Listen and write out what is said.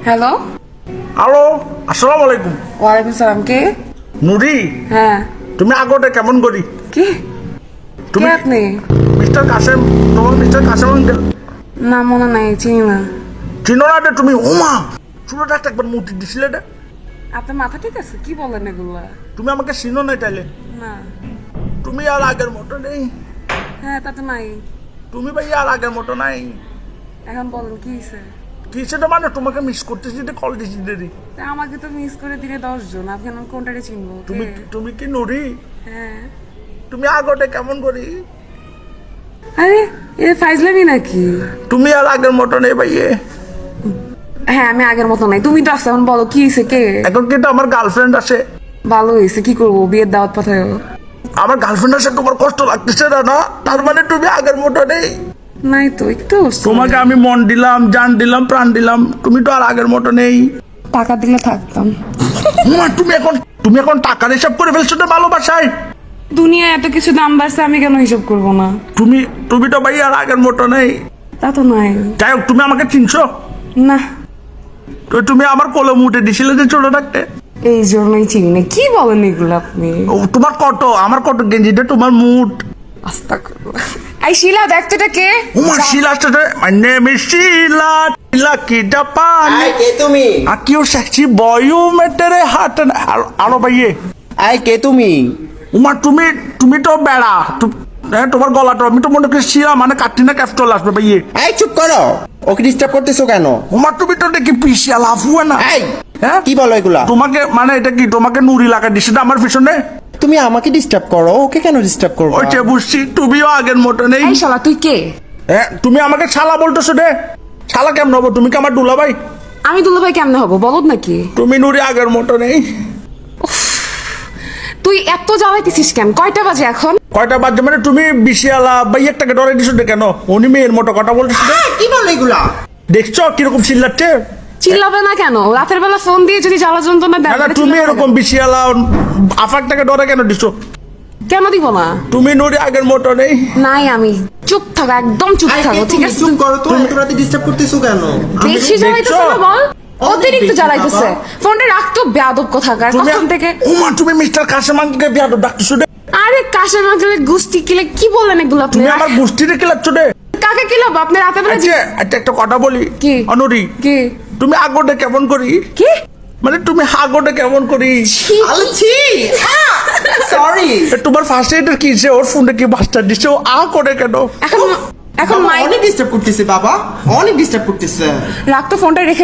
Hello. Hello, আসসালামু আলাইকুম। ওয়ালাইকুম সালাম। কে? নুরি, হ্যাঁ। তুমি আগোটা কেমন করি? কি? তুমি কে আপনি? মিস্টার কাসেম, তোমার মিস্টার কাসেম আঙ্কেল না, মনে নাই, চিনি না। চিনো না এটা তুমি? ওমা, চুলোটা একটা একবার মুটি দিছিলে এটা। আপনার মাথা ঠিক আছে? কি বলেন এগুলা? তুমি আমাকে চিনো না তাইলে? না। তুমি আর আগের মতো নেই। হ্যাঁ, তা তো নাই। তুমি ভাই আর আগের মতো নাই। এখন বলেন কি হয়েছে? কি সেটা মানে তোমাকে মিস করতেছি, এটা কল দিছি দেরি। তা আমাকে তো মিস করে দিলে 10 জন, আপনি এখন কোনটারে চিনবো? তুমি তুমি কি নুরি? হ্যাঁ। তুমি আগোটা কেমন করি? আরে এ ফাইজলামি নাকি? তুমি আর আগের মতো নেই ভাইয়ে। হ্যাঁ, আমি আগের মতো নাই। তুমি তো আসছো, এখন বলো কি হয়েছে? কে? এখন কিন্তু আমার গার্লফ্রেন্ড আছে। ভালো হয়েছে, কি করবো? বিয়ের দাওয়াত পাঠাও। আমার গার্লফ্রেন্ড আছে, তোমার কষ্ট লাগতেছে না? না, তার মানে তুমি আগের মতো নেই। নাই তো, একটু তোমাকে আমি মন দিলাম, জান দিলাম, প্রাণ দিলাম, তুমি তো আর আগের মতো নেই। টাকা দিলে থাকতাম। মা, তুমি এখন টাকার হিসাব করে ফেলছো না ভালোবাসায়। দুনিয়া এত কিছু দাম বাড়ছে, আমি কেন হিসাব করবো না? তুমি তো ভাই আর আগের মতো নেই। তা তো নাই। যাই হোক, তুমি আমাকে চিনছো? না। তো তুমি আমার কোলে মুটে দিছিলে যে ছোট থাকতে। এই জন্যই চিনি না। কি বলেন এগুলো আপনি? ও, তোমার কত, আমার কত গেঞ্জিটা তোমার মুট। আস্তাগফিরুল্লাহ। এই শিলা, দেখ তো এটা কে? উমা, শিলা আসছে। মাই নেম ইজ শিলা, শিলা কি জাপান। আই কে তুমি? আকিও সেক্সি বয় ইউ মেটারে হাট। আলো ভাইয়ে। আই কে তুমি? উমা, তুমি তো বেড়া। হ্যাঁ, তোমার গলাটা আমি তো মনে করি শিলা মানে কাটিনা ক্যাফটল আসবে ভাইয়ে। আই চুপ করো, ওকে ডিস্টার্ব করতেছো কেন? উমা, তুমি তো দেখি পিছিয়া লাভ হুয়ে না। আই হ্যাঁ, কি বলো এগুলা? তোমাকে মানে এটা কি তোমাকে নুরি লাগা দিছে না আমার পিছনে? তুমি আমাকে ডিস্টার্ব করো, ওকে কেন ডিস্টার্ব করবো? ওই যে বুঝছি, তুমিও আগের মতো নেই। এই শালা, তুই কে? হ্যাঁ, তুমি আমাকে শালা বলতেছো রে। শালা কেমন হবো? তুমি কি আমার দুলা ভাই? আমি দুলাভাই কেমনে হবো? বলদ নাকি? তুমি নুরি আগের মতো নেই। তুই এত জ্বালাইতেছিস কেন? কয়টা বাজে এখন? কয়টা বাজে মানে তুমি বিশিয়ালা ভাই একটাকে ডরে দিছো কেন? উনি মেয়ের মতো কথা বলতেছো রে। কি বলো এগুলা? দেখছো কিরকম চিল্লাচ্ছে? চিল্লাবে না কেন? রাতের বেলা ফোন দিয়ে যদি জ্বালা যন্ত্রণা দেয়, না, তাহলে তুমি চিল্লাবে না এরকম কেন? বিশিয়ালা আফাকটাকে ডরে কেন দিছো? কেন দিব না? তুমি নুরি আগের মতো নেই। নাই, আমি চুপ থাকো, একদম চুপ আই থাকো, কে ঠিক তুমি? আছে? চুপ করো তো, এত রাতে ডিস্টার্ব করতেছো কেন? বেশি জ্বালাইতেছে না বল? অতিরিক্ত বেশি জ্বালাইতেছে। বাবা। ফোনটা রাখতো, বেয়াদব কোথাকার। তুমি কখন থেকে? উমা, তুমি মিস্টার কাসেম আঙ্কেলকে বিয়াদব ডাকতেছো রে। আরে কাশেম আঙ্কেলের গুষ্টি কিলে কি বললেন এগুলো আপনি? তুমি আমার গোষ্ঠীতে খেলাচ্ছ রে। কাকে কিলাব? আপনি রাতে বেলা আচ্ছা আচ্ছা, একটা কথা বলি। কি? অনুরি, কি? তুমি আগোটা কেমন করি? কি? মানে তুমি হাগোটা কেমন করি? আলছি সরি। তোমার ফার্স্ট এডের কি যে ওর ফোনে কি বাস্টার দিচ্ছে, ও আ করে কেন? এখন মাইক অনেক ডিস্টার্ব করতেছে বাবা, অনেক ডিস্টার্ব করতেছে। রাখতো, ফোনটা রেখে